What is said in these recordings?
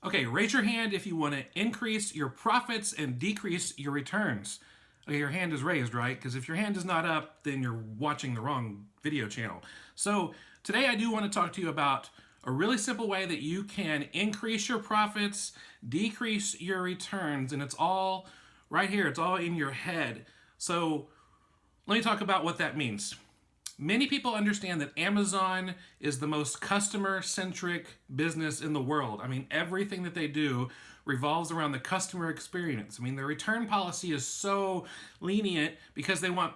Okay, raise your hand if you want to increase your profits and decrease your returns. Okay, your hand is raised, right? Because if your hand is not up, then you're watching the wrong video channel. So today I do want to talk to you about a really simple way that you can increase your profits, decrease your returns, and it's all right here. It's all in your head. So let me talk about what that means. Many people understand that Amazon is the most customer centric business in the world. I mean, everything that they do revolves around the customer experience. I mean, their return policy is so lenient because they want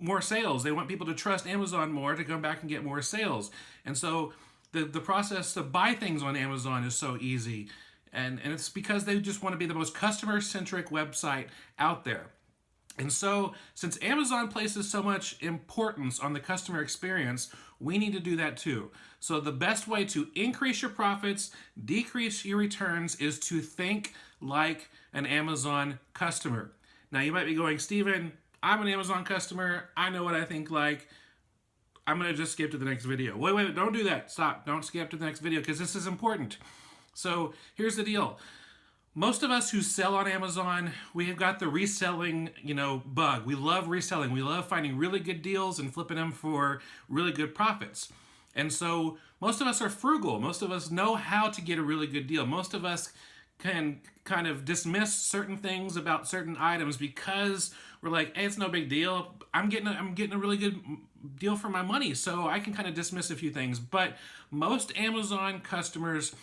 more sales. They want people to trust Amazon more to come back and get more sales. And so the process to buy things on Amazon is so easy. And it's because they just want to be the most customer centric website out there. And so, since Amazon places so much importance on the customer experience, we need to do that too. So, the best way to increase your profits, decrease your returns, is to think like an Amazon customer. Now, you might be going, Steven, I'm an Amazon customer. I know what I think like. I'm going to just skip to the next video. Wait, don't do that. Stop. Don't skip to the next video because this is important. So, here's the deal. Most of us who sell on Amazon, we have got the reselling, bug. We love reselling. We love finding really good deals and flipping them for really good profits. And so most of us are frugal. Most of us know how to get a really good deal. Most of us can kind of dismiss certain things about certain items because we're like, hey, it's no big deal. I'm getting a really good deal for my money, so I can kind of dismiss a few things. But most Amazon customers,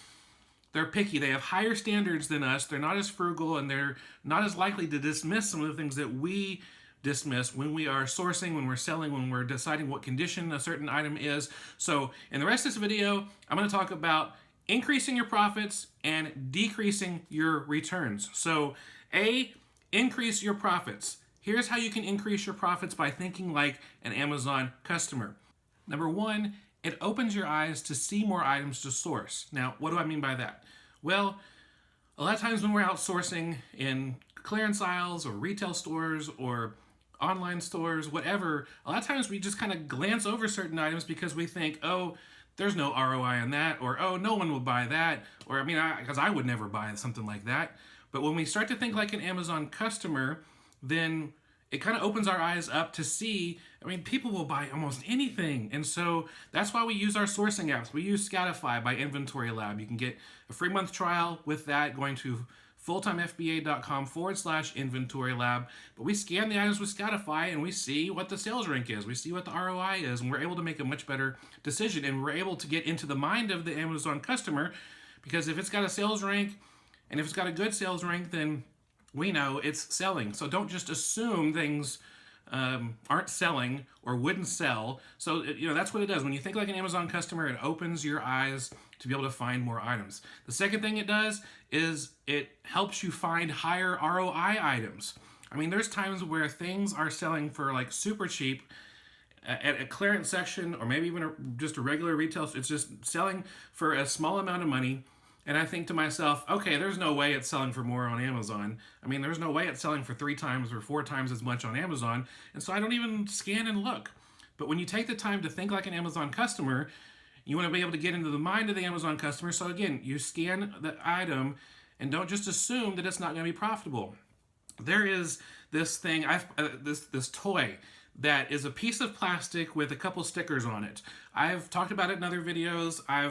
they're picky. They have higher standards than us. They're not as frugal, and they're not as likely to dismiss some of the things that we dismiss when we are sourcing, when we're selling, when we're deciding what condition a certain item is. So in the rest of this video, I'm going to talk about increasing your profits and decreasing your returns. So increase your profits. Here's how you can increase your profits by thinking like an Amazon customer. Number one, it opens your eyes to see more items to source. Now, what do I mean by that? Well, a lot of times when we're outsourcing in clearance aisles or retail stores or online stores, whatever, a lot of times we just kind of glance over certain items because we think, oh, there's no ROI on that, or oh, no one will buy that, or because I would never buy something like that. But when we start to think like an Amazon customer, then it kind of opens our eyes up to see, people will buy almost anything. And so that's why we use our sourcing apps. We use Scoutify by Inventory Lab. You can get a free month trial with that going to fulltimefba.com/inventory lab. But we scan the items with Scoutify and we see what the sales rank is. We see what the ROI is, and we're able to make a much better decision. And we're able to get into the mind of the Amazon customer, because if it's got a sales rank and if it's got a good sales rank, then we know it's selling. So don't just assume things aren't selling or wouldn't sell. So that's what it does. When you think like an Amazon customer, it opens your eyes to be able to find more items. The second thing it does is it helps you find higher ROI items. There's times where things are selling for like super cheap at a clearance section, or maybe even just a regular retail. It's just selling for a small amount of money. And I think to myself, okay, there's no way it's selling for more on Amazon. There's no way it's selling for 3 times or 4 times as much on Amazon. And so I don't even scan and look. But when you take the time to think like an Amazon customer, you want to be able to get into the mind of the Amazon customer. So again, you scan the item and don't just assume that it's not going to be profitable. There is this thing, this toy that is a piece of plastic with a couple stickers on it. I've talked about it in other videos. I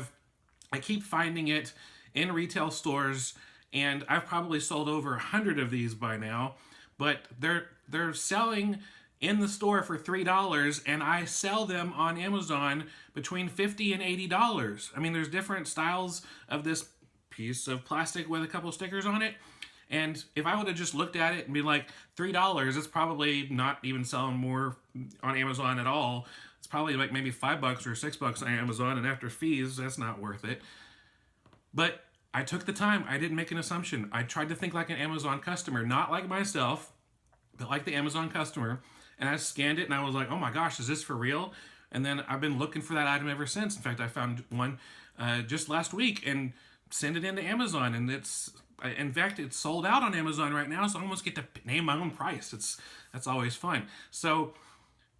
keep finding it in retail stores, and I've probably sold over 100 of these by now. But they're selling in the store for $3, and I sell them on Amazon between $50 and $80. There's different styles of this piece of plastic with a couple stickers on it. And if I would have just looked at it and be like, $3, it's probably not even selling more on Amazon at all. It's probably like maybe $5 or $6 on Amazon, and after fees, that's not worth it. But I took the time. I didn't make an assumption. I tried to think like an Amazon customer, not like myself, but like the Amazon customer. And I scanned it and I was like, oh my gosh, is this for real? And then I've been looking for that item ever since. In fact, I found one just last week and sent it into Amazon. And it's sold out on Amazon right now, so I almost get to name my own price. That's always fun. So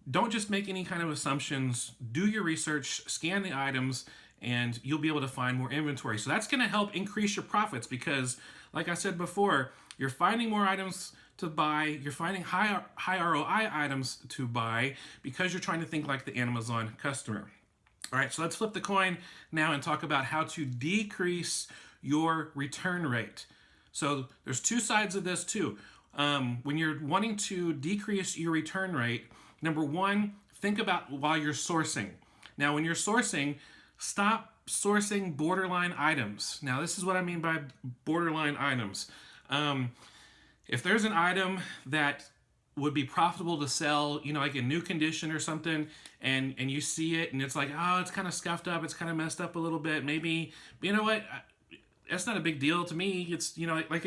don't just make any kind of assumptions. Do your research, scan the items, and you'll be able to find more inventory. So that's going to help increase your profits because, like I said before, you're finding more items to buy, you're finding high ROI items to buy because you're trying to think like the Amazon customer. All right, so let's flip the coin now and talk about how to decrease your return rate. So there's two sides of this too. When you're wanting to decrease your return rate, number one, think about while you're sourcing. Now, when you're sourcing, stop sourcing borderline items. Now, this is what I mean by borderline items. If there's an item that would be profitable to sell, like in new condition or something, and you see it and it's like, oh, it's kind of scuffed up, it's kind of messed up a little bit. Maybe, you know what? That's not a big deal to me. It's, like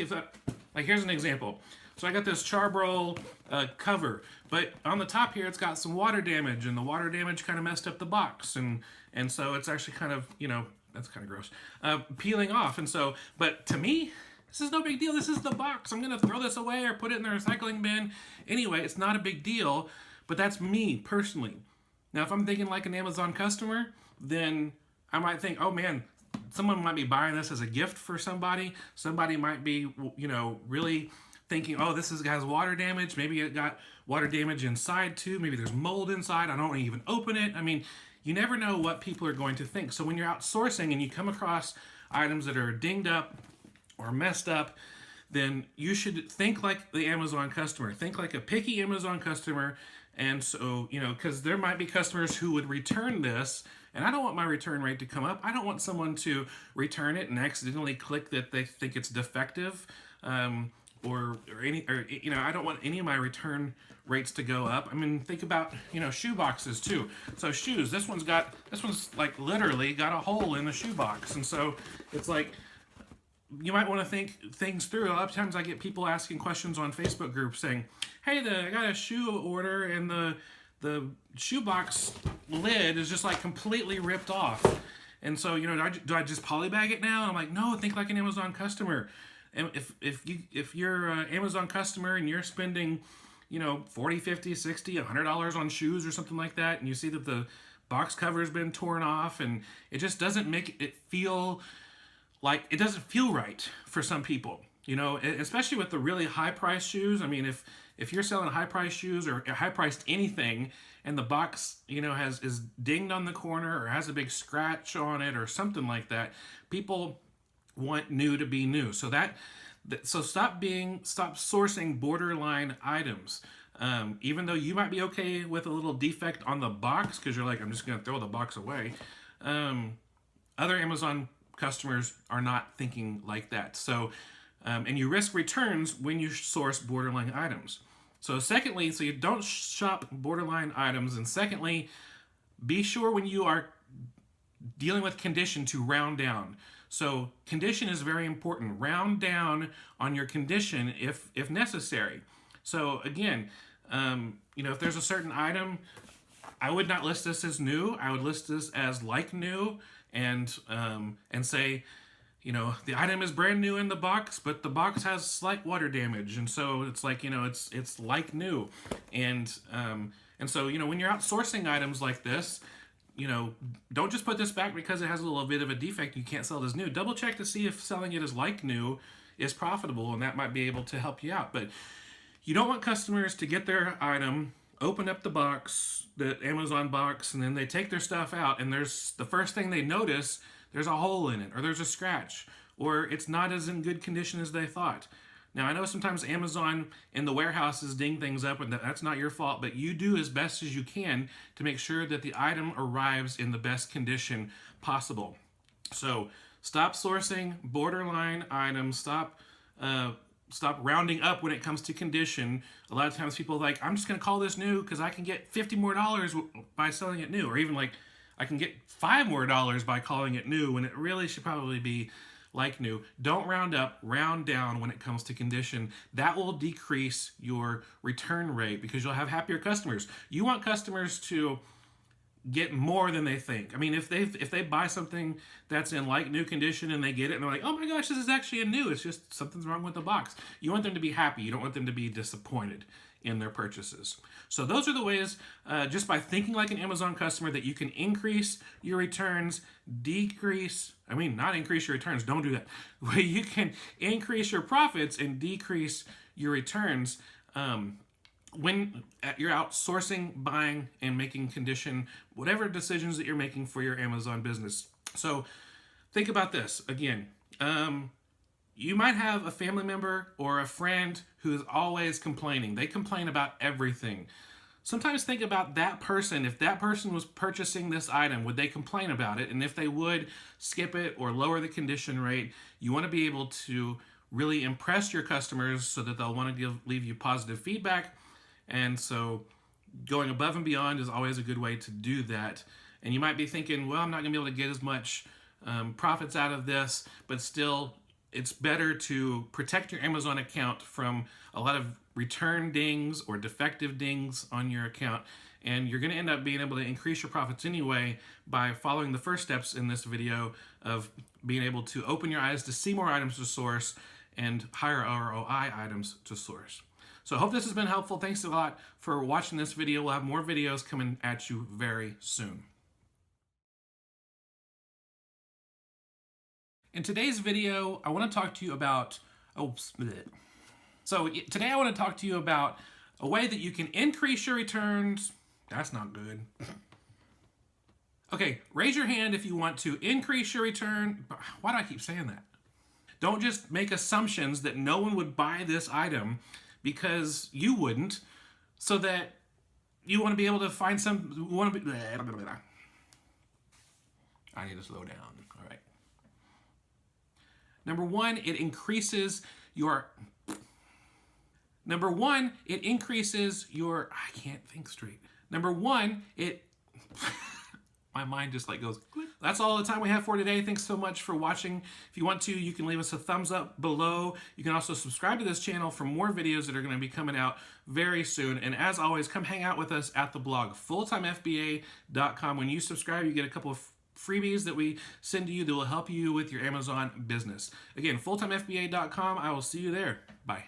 here's an example. So I got this Charbroil cover, but on the top here, it's got some water damage, and the water damage kind of messed up the box. And so it's actually kind of, that's kind of gross, peeling off. And so, but to me, this is no big deal. This is the box. I'm going to throw this away or put it in the recycling bin. Anyway, it's not a big deal, but that's me personally. Now, if I'm thinking like an Amazon customer, then I might think, oh man, someone might be buying this as a gift for somebody. Somebody might be, really thinking, oh, this has water damage. Maybe it got water damage inside too. Maybe there's mold inside. I don't want to even open it. I mean, you never know what people are going to think. So when you're outsourcing and you come across items that are dinged up or messed up, then you should think like the Amazon customer. Think like a picky Amazon customer. And so, because there might be customers who would return this, and I don't want my return rate to come up. I don't want someone to return it and accidentally click that they think it's defective, or I don't want any of my return rates to go up. I mean, think about, shoe boxes too. So shoes, this one's like literally got a hole in the shoe box. And so it's like, you might want to think things through. A lot of times I get people asking questions on Facebook groups saying, hey, I got a shoe order and the shoebox lid is just like completely ripped off. And so, do I just polybag it now? And I'm like, no, think like an Amazon customer. And if you're an Amazon customer and you're spending, $40, $50, $60, $100 on shoes or something like that, and you see that the box cover has been torn off, and it just doesn't make it feel like, it doesn't feel right for some people, especially with the really high priced shoes. I mean, if you're selling high priced shoes or high priced anything, and the box, is dinged on the corner or has a big scratch on it or something like that, people want new to be new. So stop sourcing borderline items. Even though you might be okay with a little defect on the box because you're like, I'm just going to throw the box away. Other Amazon customers are not thinking like that. So, and you risk returns when you source borderline items. So secondly, so you don't shop borderline items. And secondly, be sure when you are dealing with condition to round down. So condition is very important. Round down on your condition if necessary. So again, if there's a certain item, I would not list this as new. I would list this as like new, and say, the item is brand new in the box, but the box has slight water damage, and so it's like, it's like new, and so when you're outsourcing items like this, don't just put this back because it has a little bit of a defect. You can't sell it as new. Double check to see if selling it as like new is profitable, and that might be able to help you out. But you don't want customers to get their item, open up the box, the Amazon box, and then they take their stuff out, and there's the first thing they notice, there's a hole in it, or there's a scratch, or it's not as in good condition as they thought. Now, I know sometimes Amazon in the warehouses ding things up, and that's not your fault, but you do as best as you can to make sure that the item arrives in the best condition possible. So stop sourcing borderline items. Stop rounding up when it comes to condition. A lot of times people are like, I'm just going to call this new because I can get $50 more by selling it new, or even like I can get $5 more by calling it new, when it really should probably be like new. Don't round up, round down when it comes to condition. That will decrease your return rate because you'll have happier customers. You want customers to get more than they think. I mean, if they buy something that's in like new condition and they get it and they're like, oh my gosh, this is actually a new, it's just something's wrong with the box. You want them to be happy. You don't want them to be disappointed. in their purchases. So those are the ways, just by thinking like an Amazon customer, that you can increase your returns, not increase your returns, don't do that. Where you can increase your profits and decrease your returns when you're outsourcing, buying, and making whatever decisions that you're making for your Amazon business. So think about this again. You might have a family member or a friend who is always complaining. They complain about everything. Sometimes think about that person. If that person was purchasing this item, would they complain about it? And if they would, skip it or lower the condition rate. You want to be able to really impress your customers so that they'll want to leave you positive feedback. And so going above and beyond is always a good way to do that. And you might be thinking, well, I'm not going to be able to get as much profits out of this, but still, it's better to protect your Amazon account from a lot of return dings or defective dings on your account. And you're going to end up being able to increase your profits anyway by following the first steps in this video of being able to open your eyes to see more items to source and higher ROI items to source. So I hope this has been helpful. Thanks a lot for watching this video. We'll have more videos coming at you very soon. In today's video, I want to talk to you about, today I want to talk to you about a way that you can increase your returns. That's not good. Okay, raise your hand if you want to increase your return. Why do I keep saying that? Don't just make assumptions that no one would buy this item because you wouldn't, so that you want to be able to find I need to slow down. All right. Number one, it increases your, I can't think straight. Number one, my mind just like goes, click. That's all the time we have for today. Thanks so much for watching. If you want to, you can leave us a thumbs up below. You can also subscribe to this channel for more videos that are going to be coming out very soon. And as always, come hang out with us at the blog, fulltimefba.com. When you subscribe, you get a couple of freebies that we send to you that will help you with your Amazon business. Again, fulltimefba.com. I will see you there. Bye.